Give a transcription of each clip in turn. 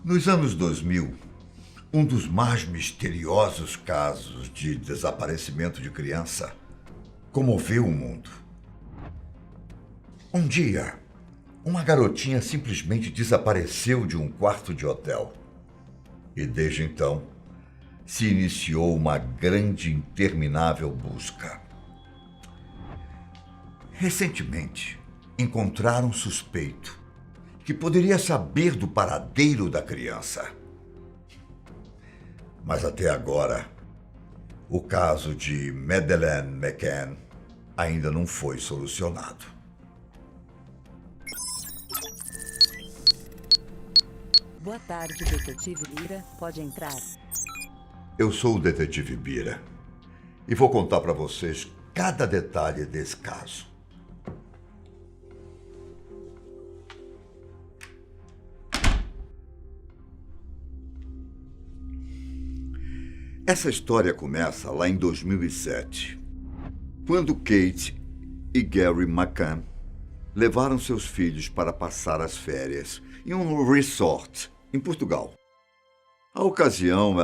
Nos anos 2000, um dos mais misteriosos casos de desaparecimento de criança comoveu o mundo. Um dia, uma garotinha simplesmente desapareceu de um quarto de hotel. E desde então, se iniciou uma grande e interminável busca. Recentemente, encontraram um suspeito que poderia saber do paradeiro da criança. Mas até agora, o caso de Madeleine McCann ainda não foi solucionado. Boa tarde, detetive Bira. Pode entrar. Eu sou o detetive Bira e vou contar para vocês cada detalhe desse caso. Essa história começa lá em 2007, quando Kate e Gary McCann levaram seus filhos para passar as férias em um resort em Portugal. A ocasião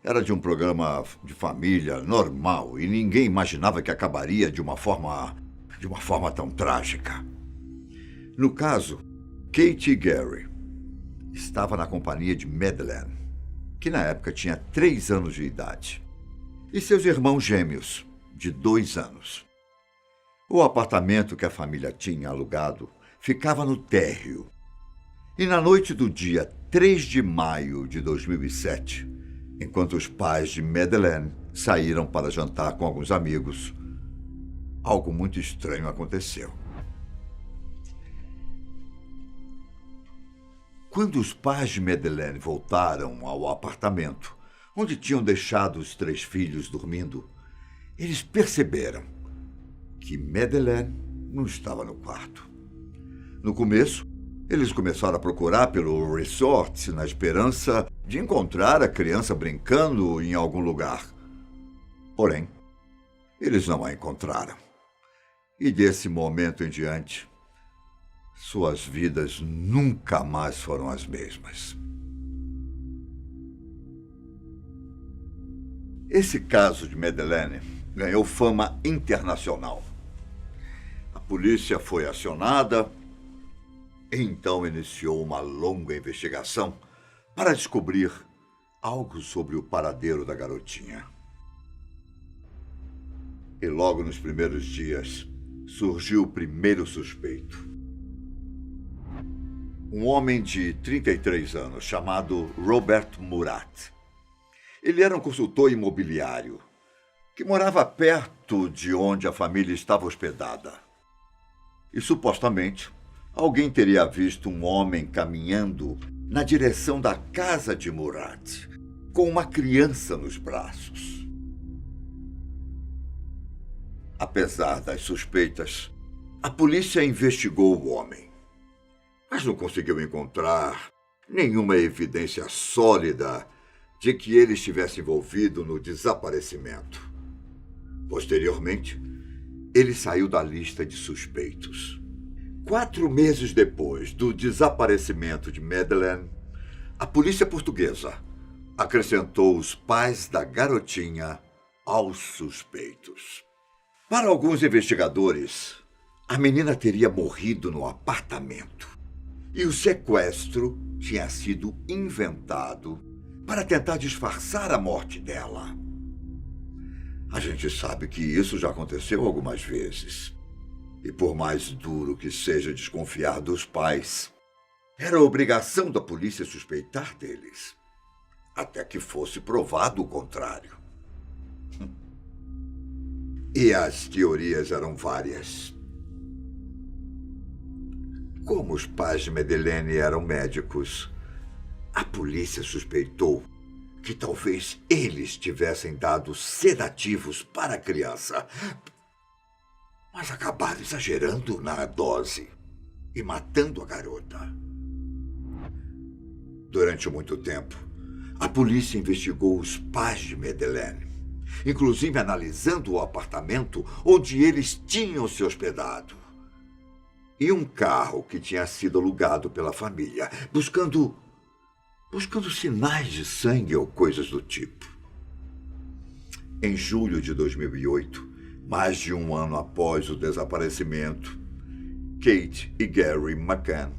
era de um programa de família normal e ninguém imaginava que acabaria de uma forma tão trágica. No caso, Kate e Gary estavam na companhia de Madeleine, que na época tinha 3 anos de idade, e seus irmãos gêmeos, de 2 anos. O apartamento que a família tinha alugado ficava no térreo. E na noite do dia 3 de maio de 2007, enquanto os pais de Madeleine saíram para jantar com alguns amigos, algo muito estranho aconteceu. Quando os pais de Madeleine voltaram ao apartamento, onde tinham deixado os 3 filhos dormindo, eles perceberam que Madeleine não estava no quarto. No começo, eles começaram a procurar pelo resort na esperança de encontrar a criança brincando em algum lugar. Porém, eles não a encontraram. E desse momento em diante, suas vidas nunca mais foram as mesmas. Esse caso de Madeleine ganhou fama internacional. A polícia foi acionada e então iniciou uma longa investigação para descobrir algo sobre o paradeiro da garotinha. E logo nos primeiros dias surgiu o primeiro suspeito. Um homem de 33 anos chamado Robert Murat. Ele era um consultor imobiliário que morava perto de onde a família estava hospedada. E supostamente, alguém teria visto um homem caminhando na direção da casa de Murat, com uma criança nos braços. Apesar das suspeitas, a polícia investigou o homem, mas não conseguiu encontrar nenhuma evidência sólida de que ele estivesse envolvido no desaparecimento. Posteriormente, ele saiu da lista de suspeitos. 4 meses depois do desaparecimento de Madeleine, a polícia portuguesa acrescentou os pais da garotinha aos suspeitos. Para alguns investigadores, a menina teria morrido no apartamento. E o sequestro tinha sido inventado para tentar disfarçar a morte dela. A gente sabe que isso já aconteceu algumas vezes. E por mais duro que seja desconfiar dos pais, era obrigação da polícia suspeitar deles, até que fosse provado o contrário. E as teorias eram várias. Como os pais de Madeleine eram médicos, a polícia suspeitou que talvez eles tivessem dado sedativos para a criança, mas acabaram exagerando na dose e matando a garota. Durante muito tempo, a polícia investigou os pais de Madeleine, inclusive analisando o apartamento onde eles tinham se hospedado. E um carro que tinha sido alugado pela família, buscando buscando sinais de sangue ou coisas do tipo. Em julho de 2008, mais de um ano após o desaparecimento, Kate e Gary McCann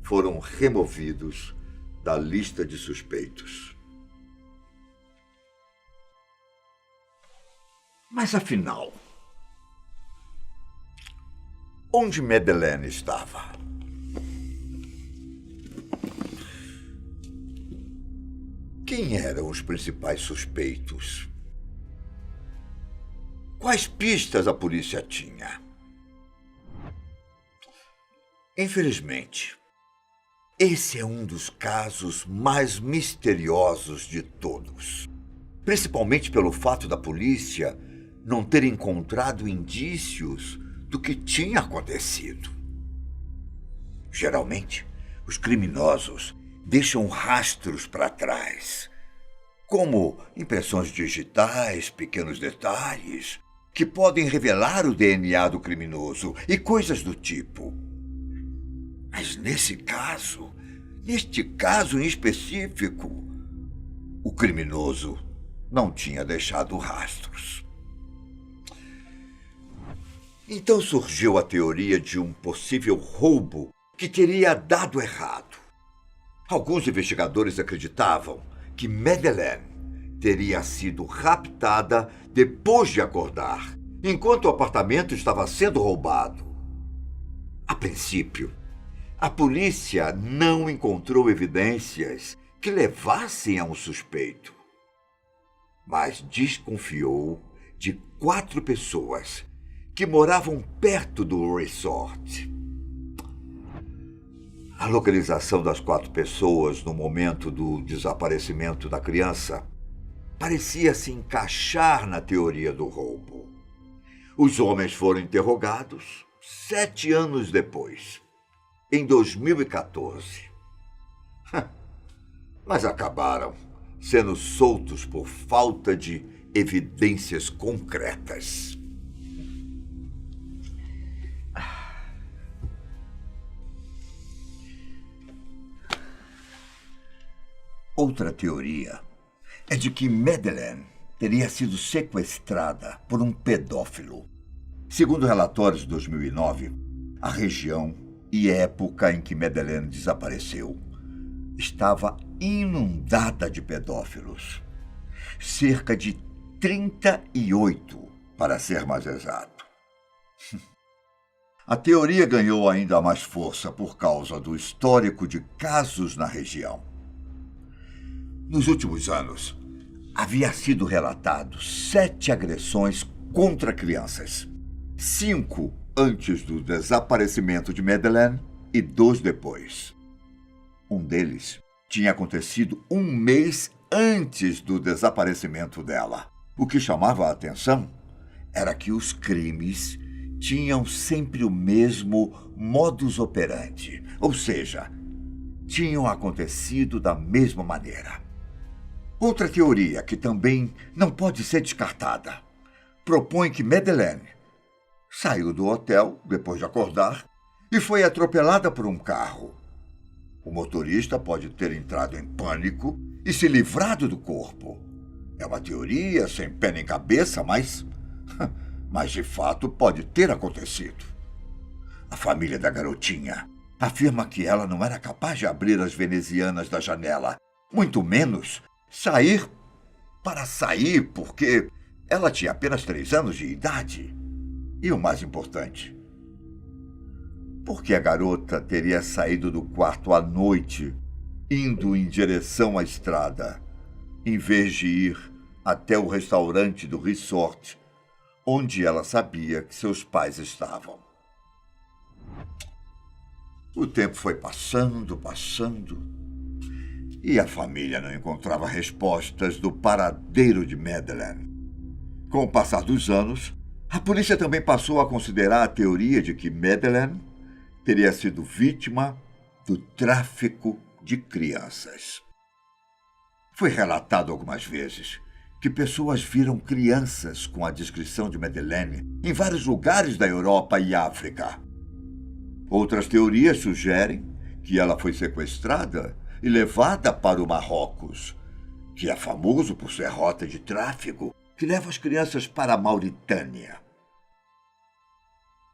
foram removidos da lista de suspeitos. Mas afinal, onde Madeleine estava? Quem eram os principais suspeitos? Quais pistas a polícia tinha? Infelizmente, esse é um dos casos mais misteriosos de todos. Principalmente pelo fato da polícia não ter encontrado indícios do que tinha acontecido. Geralmente, os criminosos deixam rastros para trás, como impressões digitais, pequenos detalhes, que podem revelar o DNA do criminoso e coisas do tipo. Mas neste caso em específico, o criminoso não tinha deixado rastros. Então surgiu a teoria de um possível roubo que teria dado errado. Alguns investigadores acreditavam que Madeleine teria sido raptada depois de acordar, enquanto o apartamento estava sendo roubado. A princípio, a polícia não encontrou evidências que levassem a um suspeito, mas desconfiou de 4 pessoas que moravam perto do resort. A localização das 4 pessoas no momento do desaparecimento da criança parecia se encaixar na teoria do roubo. Os homens foram interrogados 7 anos depois, em 2014. Mas acabaram sendo soltos por falta de evidências concretas. Outra teoria é de que Madeleine teria sido sequestrada por um pedófilo. Segundo relatórios de 2009, a região e época em que Madeleine desapareceu estava inundada de pedófilos. Cerca de 38, para ser mais exato. A teoria ganhou ainda mais força por causa do histórico de casos na região. Nos últimos anos, havia sido relatado 7 agressões contra crianças. 5 antes do desaparecimento de Madeleine e 2 depois. Um deles tinha acontecido 1 mês antes do desaparecimento dela. O que chamava a atenção era que os crimes tinham sempre o mesmo modus operandi, ou seja, tinham acontecido da mesma maneira. Outra teoria, que também não pode ser descartada, propõe que Madeleine saiu do hotel depois de acordar e foi atropelada por um carro. O motorista pode ter entrado em pânico e se livrado do corpo. É uma teoria sem pé nem cabeça, mas de fato pode ter acontecido. A família da garotinha afirma que ela não era capaz de abrir as venezianas da janela, muito menos sair, porque ela tinha apenas 3 anos de idade. E o mais importante, por que a garota teria saído do quarto à noite, indo em direção à estrada, em vez de ir até o restaurante do resort, onde ela sabia que seus pais estavam? O tempo foi passando, e a família não encontrava respostas do paradeiro de Madeleine. Com o passar dos anos, a polícia também passou a considerar a teoria de que Madeleine teria sido vítima do tráfico de crianças. Foi relatado algumas vezes que pessoas viram crianças com a descrição de Madeleine em vários lugares da Europa e África. Outras teorias sugerem que ela foi sequestrada e levada para o Marrocos, que é famoso por ser rota de tráfico que leva as crianças para a Mauritânia.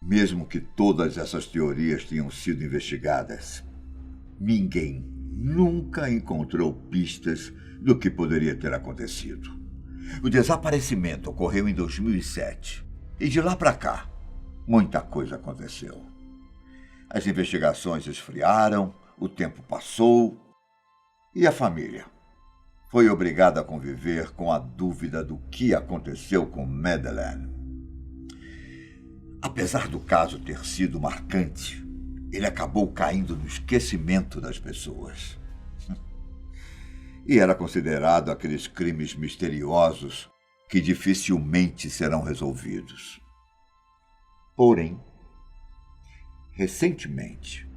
Mesmo que todas essas teorias tenham sido investigadas, ninguém nunca encontrou pistas do que poderia ter acontecido. O desaparecimento ocorreu em 2007 e de lá para cá, muita coisa aconteceu. As investigações esfriaram, o tempo passou e a família foi obrigada a conviver com a dúvida do que aconteceu com Madeleine. Apesar do caso ter sido marcante, ele acabou caindo no esquecimento das pessoas. E era considerado aqueles crimes misteriosos que dificilmente serão resolvidos. Porém, recentemente,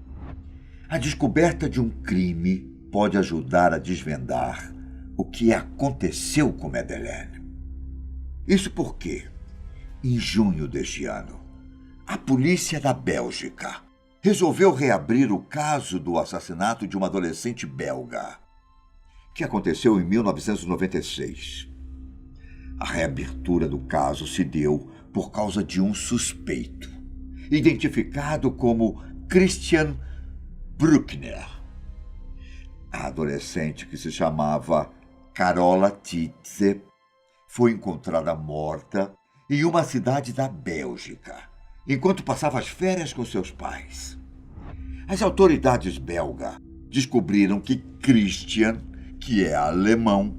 a descoberta de um crime pode ajudar a desvendar o que aconteceu com Madeleine. Isso porque, em junho deste ano, a polícia da Bélgica resolveu reabrir o caso do assassinato de uma adolescente belga, que aconteceu em 1996. A reabertura do caso se deu por causa de um suspeito, identificado como Christian Bruckner. A adolescente, que se chamava Carola Titze, foi encontrada morta em uma cidade da Bélgica, enquanto passava as férias com seus pais. As autoridades belgas descobriram que Christian, que é alemão,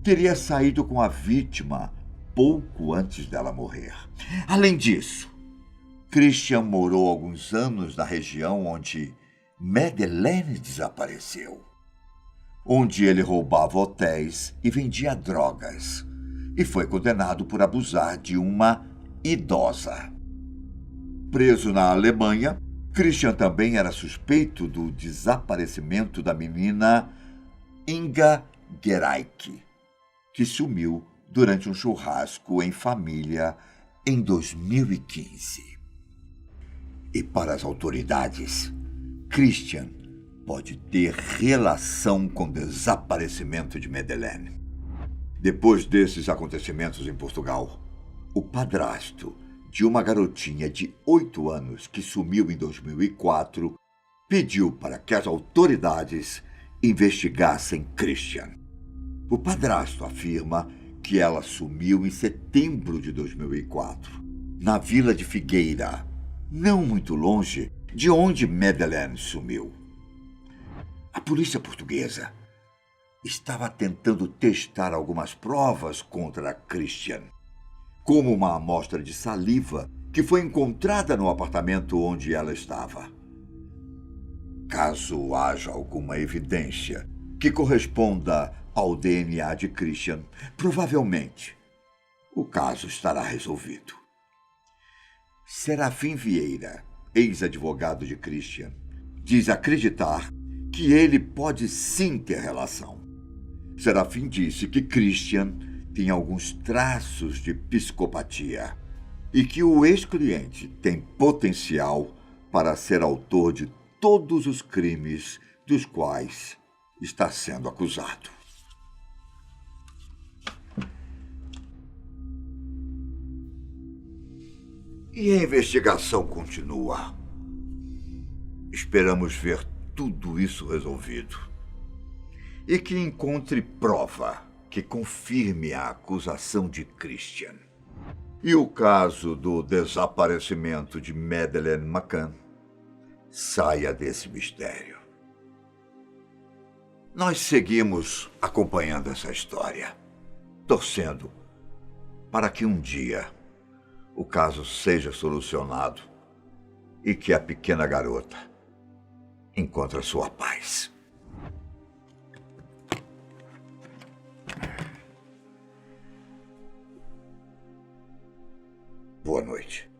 teria saído com a vítima pouco antes dela morrer. Além disso, Christian morou alguns anos na região onde Madeleine desapareceu, onde ele roubava hotéis e vendia drogas, e foi condenado por abusar de uma idosa. Preso na Alemanha, Christian também era suspeito do desaparecimento da menina Inga Gereik, que sumiu durante um churrasco em família em 2015. E para as autoridades, Christian pode ter relação com o desaparecimento de Madeleine. Depois desses acontecimentos em Portugal, o padrasto de uma garotinha de 8 anos que sumiu em 2004 pediu para que as autoridades investigassem Christian. O padrasto afirma que ela sumiu em setembro de 2004, na vila de Figueira, não muito longe de onde Madeleine sumiu. A polícia portuguesa estava tentando testar algumas provas contra Christian, como uma amostra de saliva que foi encontrada no apartamento onde ela estava. Caso haja alguma evidência que corresponda ao DNA de Christian, provavelmente o caso estará resolvido. Serafim Vieira, ex-advogado de Christian, diz acreditar que ele pode sim ter relação. Serafim disse que Christian tem alguns traços de psicopatia e que o ex-cliente tem potencial para ser autor de todos os crimes dos quais está sendo acusado. E a investigação continua. Esperamos ver tudo isso resolvido e que encontre prova que confirme a acusação de Christian. E o caso do desaparecimento de Madeleine McCann saia desse mistério. Nós seguimos acompanhando essa história, torcendo para que um dia o caso seja solucionado e que a pequena garota encontre a sua paz. Boa noite.